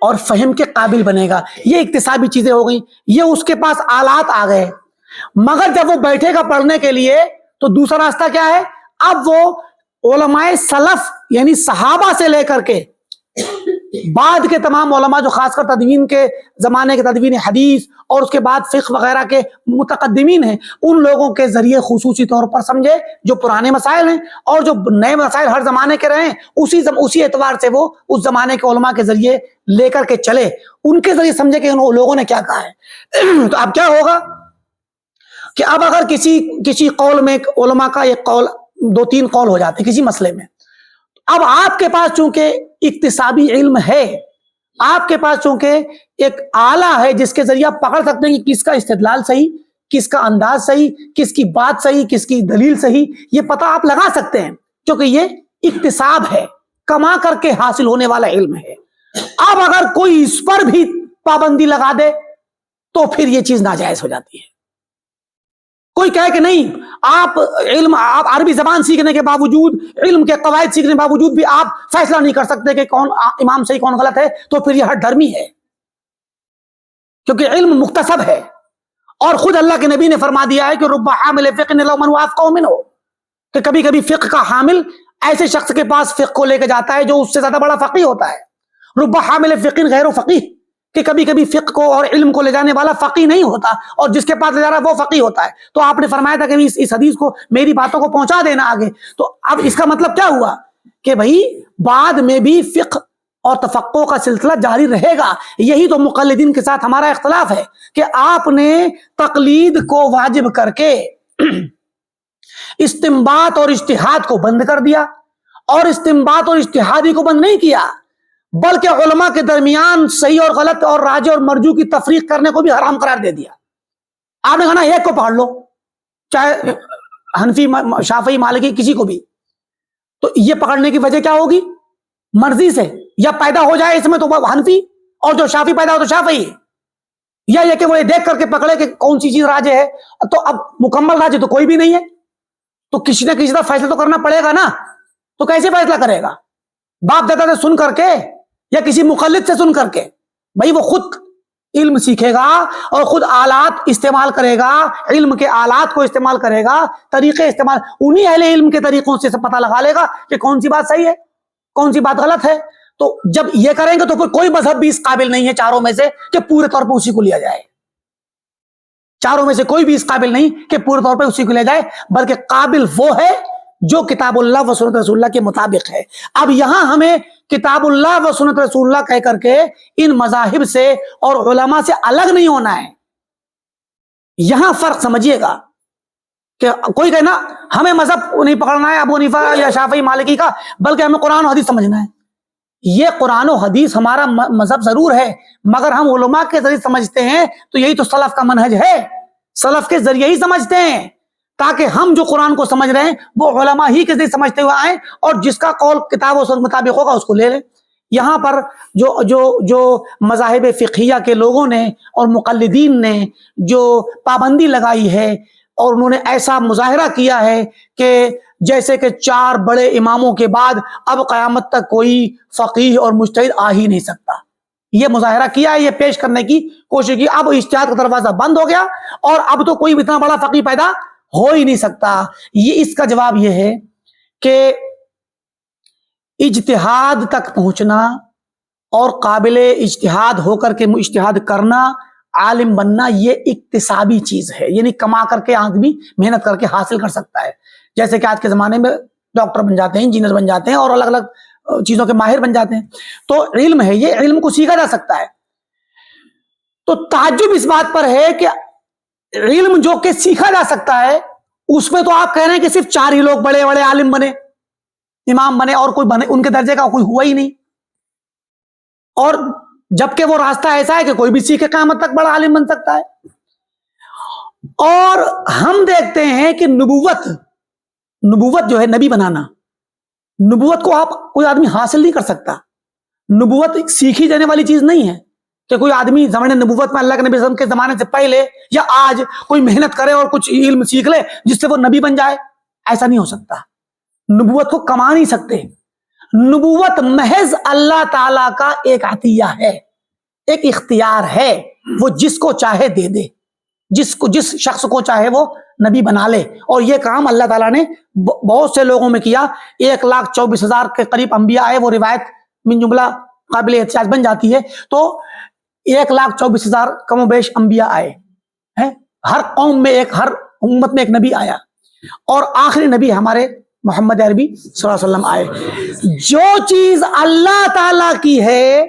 اور فہم کے قابل بنے گا. یہ اکتسابی چیزیں ہو گئیں, یہ اس کے پاس آلات آ گئے. مگر جب وہ بیٹھے گا پڑھنے کے لیے تو دوسرا راستہ کیا ہے؟ اب وہ علماء سلف یعنی صحابہ سے لے کر کے بعد کے تمام علماء جو خاص کر تدوین کے زمانے کے تدوین حدیث اور اس کے بعد فقہ وغیرہ کے متقدمین ہیں, ان لوگوں کے ذریعے خصوصی طور پر سمجھے جو پرانے مسائل ہیں, اور جو نئے مسائل ہر زمانے کے رہے اسی اعتبار سے وہ اس زمانے کے علماء کے ذریعے لے کر کے چلے, ان کے ذریعے سمجھے کہ ان لوگوں نے کیا کہا ہے. تو اب کیا ہوگا کہ اب اگر کسی قول میں علماء کا ایک قول 2-3 قول ہو جاتے ہیں کسی مسئلے میں, اب آپ کے پاس چونکہ اکتسابی علم ہے, آپ کے پاس چونکہ ایک آلہ ہے جس کے ذریعے آپ پکڑ سکتے ہیں کہ کس کا استدلال صحیح, کس کا انداز صحیح, کس کی بات صحیح, کس کی دلیل صحیح, یہ پتہ آپ لگا سکتے ہیں کیونکہ یہ اکتساب ہے, کما کر کے حاصل ہونے والا علم ہے. اب اگر کوئی اس پر بھی پابندی لگا دے تو پھر یہ چیز ناجائز ہو جاتی ہے. کوئی کہے کہ نہیں, آپ عربی زبان سیکھنے کے باوجود, علم کے قواعد سیکھنے کے باوجود بھی آپ فیصلہ نہیں کر سکتے کہ کون امام صحیح کون غلط ہے, تو پھر یہ ہٹ دھرمی ہے, کیونکہ علم مکتسب ہے. اور خود اللہ کے نبی نے فرما دیا ہے کہ رب حامل فقہ لو من وافقہ منہ, کہ کبھی کبھی فقہ کا حامل ایسے شخص کے پاس فقہ کو لے کے جاتا ہے جو اس سے زیادہ بڑا فقیہ ہوتا ہے. رب حامل فقہ غیر فقیہ, کہ کبھی کبھی فقہ کو اور علم کو لے جانے والا فقیہ نہیں ہوتا, اور جس کے پاس لے جا رہا ہے وہ فقیہ ہوتا ہے. تو آپ نے فرمایا تھا کہ اس حدیث کو, میری باتوں کو پہنچا دینا آگے. تو اب اس کا مطلب کیا ہوا کہ بھائی بعد میں بھی فقہ اور تفقہ کا سلسلہ جاری رہے گا. یہی تو مقلدین کے ساتھ ہمارا اختلاف ہے کہ آپ نے تقلید کو واجب کر کے استنباط اور اجتہاد کو بند کر دیا, اور استنباط اور اجتہادی کو بند نہیں کیا, بلکہ علماء کے درمیان صحیح اور غلط اور راجح اور مرجوح کی تفریق کرنے کو بھی حرام قرار دے دیا. آپ نے کہا نا ایک کو پکڑ لو, چاہے حنفی, شافعی, مالکی, کسی کو بھی. تو یہ پکڑنے کی وجہ کیا ہوگی؟ مرضی سے, یا پیدا ہو جائے اس میں تو وہ حنفی, اور جو شافعی پیدا ہو تو شافعی, یا یہ کہ وہ یہ دیکھ کر کے پکڑے کہ کون سی چیز راجح ہے. تو اب مکمل راجح تو کوئی بھی نہیں ہے, تو کسی نہ کسی طرح فیصلہ تو کرنا پڑے گا نا. تو کیسے فیصلہ کرے گا؟ باپ دادا سے سن کر کے یا کسی مقلد سے سن کر کے؟ بھائی وہ خود علم سیکھے گا اور خود آلات استعمال کرے گا, علم کے آلات کو استعمال کرے گا, طریقے استعمال, انہی اہل علم کے طریقوں سے پتہ لگا لے گا کہ کون سی بات صحیح ہے, کون سی بات غلط ہے. تو جب یہ کریں گے تو پھر کوئی مذہب بھی اس قابل نہیں ہے چاروں میں سے کہ پورے طور پر اسی کو لیا جائے. چاروں میں سے کوئی بھی اس قابل نہیں کہ پورے طور پر اسی کو لیا جائے, بلکہ قابل وہ ہے جو کتاب اللہ و سنت رسول اللہ کے مطابق ہے. اب یہاں ہمیں کتاب اللہ و سنت رسول اللہ کہہ کر کے ان مذاہب سے اور علماء سے الگ نہیں ہونا ہے. یہاں فرق سمجھیے گا کہ کوئی کہے نا ہمیں مذہب نہیں پکڑنا ہے ابو حنیفہ یا شافعی مالکی کا, بلکہ ہمیں قرآن و حدیث سمجھنا ہے. یہ قرآن و حدیث ہمارا مذہب ضرور ہے, مگر ہم علماء کے ذریعے سمجھتے ہیں, تو یہی تو سلف کا منہج ہے. سلف کے ذریعے ہی سمجھتے ہیں تاکہ ہم جو قرآن کو سمجھ رہے ہیں وہ علماء ہی کے ذریعے سمجھتے ہوئے آئیں, اور جس کا قول کتاب و سنت مطابق ہوگا اس کو لے لیں. یہاں پر جو مذاہب فقہیہ کے لوگوں نے اور مقلدین نے جو پابندی لگائی ہے, اور انہوں نے ایسا مظاہرہ کیا ہے کہ جیسے کہ 4 بڑے اماموں کے بعد اب قیامت تک کوئی فقیہ اور مجتہد آ ہی نہیں سکتا, یہ مظاہرہ کیا ہے, یہ پیش کرنے کی کوشش کی. اب اجتہاد کا دروازہ بند ہو گیا اور اب تو کوئی اتنا بڑا فقیہ پیدا ہو ہی نہیں سکتا. یہ اس کا جواب یہ ہے کہ اجتہاد تک پہنچنا اور قابل اجتہاد ہو کر کے اجتہاد کرنا, عالم بننا, یہ اکتسابی چیز ہے. یعنی کما کر کے آدمی محنت کر کے حاصل کر سکتا ہے. جیسے کہ آج کے زمانے میں ڈاکٹر بن جاتے ہیں, انجینئر بن جاتے ہیں, اور الگ الگ چیزوں کے ماہر بن جاتے ہیں. تو علم ہے, یہ علم کو سیکھا جا سکتا ہے. تو تعجب اس بات پر ہے کہ علم جو کہ سیکھا جا سکتا ہے اس میں تو آپ کہہ رہے ہیں کہ صرف 4 ہی لوگ بڑے بڑے عالم بنے, امام بنے, اور کوئی بنے ان کے درجے کا کوئی ہوا ہی نہیں. اور جبکہ وہ راستہ ایسا ہے کہ کوئی بھی سیکھے قیامت تک بڑا عالم بن سکتا ہے. اور ہم دیکھتے ہیں کہ نبوت جو ہے, نبی بنانا, نبوت کو آپ کوئی آدمی حاصل نہیں کر سکتا. نبوت سیکھی جانے والی چیز نہیں ہے کہ کوئی آدمی زمانے نبوت میں اللہ کے نبی صلی اللہ علیہ وسلم کے زمانے سے پہلے یا آج کوئی محنت کرے اور کچھ علم سیکھ لے جس سے وہ نبی بن جائے. ایسا نہیں ہو سکتا. نبوت کو کما نہیں سکتے. نبوت محض اللہ تعالیٰ کا ایک عطیہ ہے. ایک اختیار ہے، وہ جس کو چاہے دے دے، جس شخص کو چاہے وہ نبی بنا لے. اور یہ کام اللہ تعالیٰ نے بہت سے لوگوں میں کیا. 1,24,000 کے قریب انبیاء آئے، وہ روایت من جملہ قابل احتجاج بن جاتی ہے. تو 1,24,000 کم و بیش انبیاء آئے ہیں. ہر قوم میں ہر امت میں ایک نبی آیا، اور آخری نبی ہمارے محمد عربی صلی اللہ علیہ وسلم آئے. جو چیز اللہ تعالیٰ کی ہے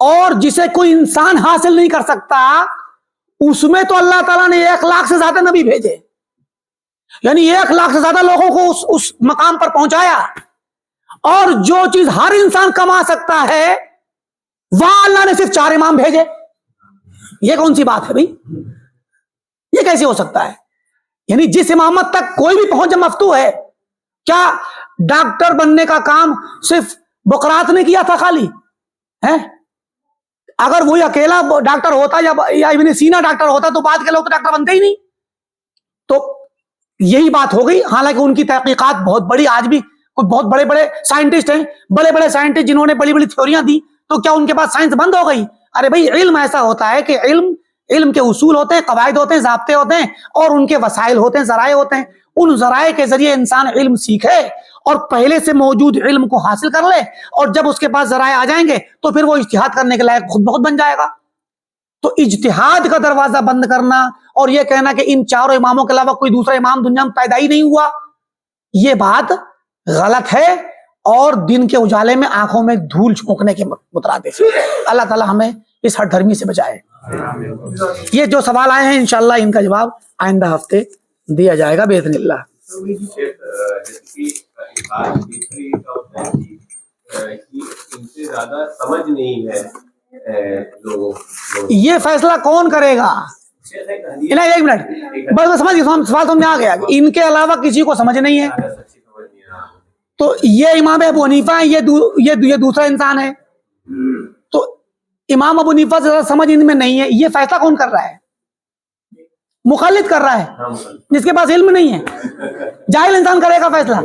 اور جسے کوئی انسان حاصل نہیں کر سکتا، اس میں تو اللہ تعالیٰ نے 1,00,000 سے زیادہ نبی بھیجے، یعنی 1,00,000 سے زیادہ لوگوں کو اس مقام پر پہنچایا. اور جو چیز ہر انسان کما سکتا ہے، وہاں اللہ نے صرف 4 امام بھیجے. یہ کون سی بات ہے بھائی؟ یہ کیسے ہو سکتا ہے؟ یعنی جس امامت تک کوئی بھی پہنچ مفتوح ہے. کیا ڈاکٹر بننے کا کام صرف بقرات نے کیا تھا خالی ہے؟ اگر وہی اکیلا ڈاکٹر ہوتا یا ابن سینا ڈاکٹر ہوتا تو بعد کے لوگ تو ڈاکٹر بنتے ہی نہیں. تو یہی بات ہو گئی. حالانکہ ان کی تحقیقات بہت بڑی، آج بھی بہت بڑے بڑے سائنٹسٹ ہیں، بڑے بڑے سائنٹسٹ جنہوں نے بڑی بڑی تھیوریاں دی. تو کیا ان کے پاس سائنس بند ہو گئی؟ ارے بھائی، علم ایسا ہوتا ہے کہ علم کے اصول ہوتے ہیں، قواعد ہوتے ہیں، ضابطے ہوتے ہیں، اور ان کے وسائل ہوتے ہیں، ذرائع ہوتے ہیں. ان ذرائع کے ذریعے انسان علم سیکھے اور پہلے سے موجود علم کو حاصل کر لے، اور جب اس کے پاس ذرائع آ جائیں گے تو پھر وہ اجتہاد کرنے کے لائق خود بہت بن جائے گا. تو اجتہاد کا دروازہ بند کرنا اور یہ کہنا کہ ان 4 اماموں کے علاوہ کوئی دوسرا امام دنیا میں پیدا ہی نہیں ہوا، یہ بات غلط ہے اور دن کے اجالے میں آنکھوں میں دھول جھونکنے کے مترادف ہے. اللہ تعالی ہمیں اس ہر دھرمی سے بچائے. یہ جو سوال آئے ہیں انشاءاللہ ان کا جواب آئندہ ہفتے دیا جائے گا باذن اللہ. یہ فیصلہ کون کرے گا؟ ایک منٹ بس سمجھ گئے، سوال سمجھ میں آ گیا. ان کے علاوہ کسی کو سمجھ نہیں ہے. تو یہ امام ابو حنیفہ ہے، یہ دوسرا انسان ہے. تو امام ابو حنیفہ سے زیادہ سمجھ ان میں نہیں ہے. یہ فیصلہ کون کر رہا ہے؟ مخالف کر رہا ہے، جس کے پاس علم نہیں ہے. جاہل انسان کرے گا فیصلہ.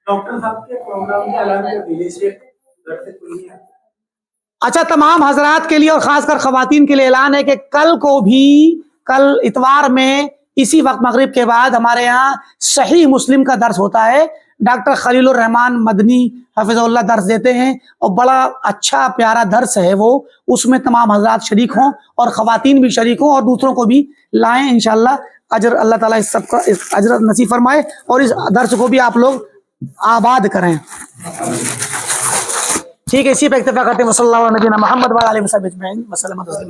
ڈاکٹر صاحب کے پروگرام کے علاوہ اچھا، تمام حضرات کے لیے اور خاص کر خواتین کے لیے اعلان ہے کہ کل اتوار میں اسی وقت مغرب کے بعد ہمارے یہاں صحیح مسلم کا درس ہوتا ہے. ڈاکٹر خلیل الرحمان مدنی حفظ اللہ درس دیتے ہیں، اور بڑا اچھا پیارا درس ہے وہ. اس میں تمام حضرات شریک ہوں اور خواتین بھی شریک ہوں اور دوسروں کو بھی لائیں. انشاءاللہ اجر اللہ تعالیٰ اس سب کا اجر نصیب فرمائے اور اس درس کو بھی آپ لوگ آباد کریں. ٹھیک ہے، اسی پہ اکتفا کرتے ہیں. صلی اللہ علیہ نبینا محمد وعلی آلہ وصحبہ اجمعین وسلم تسلیما.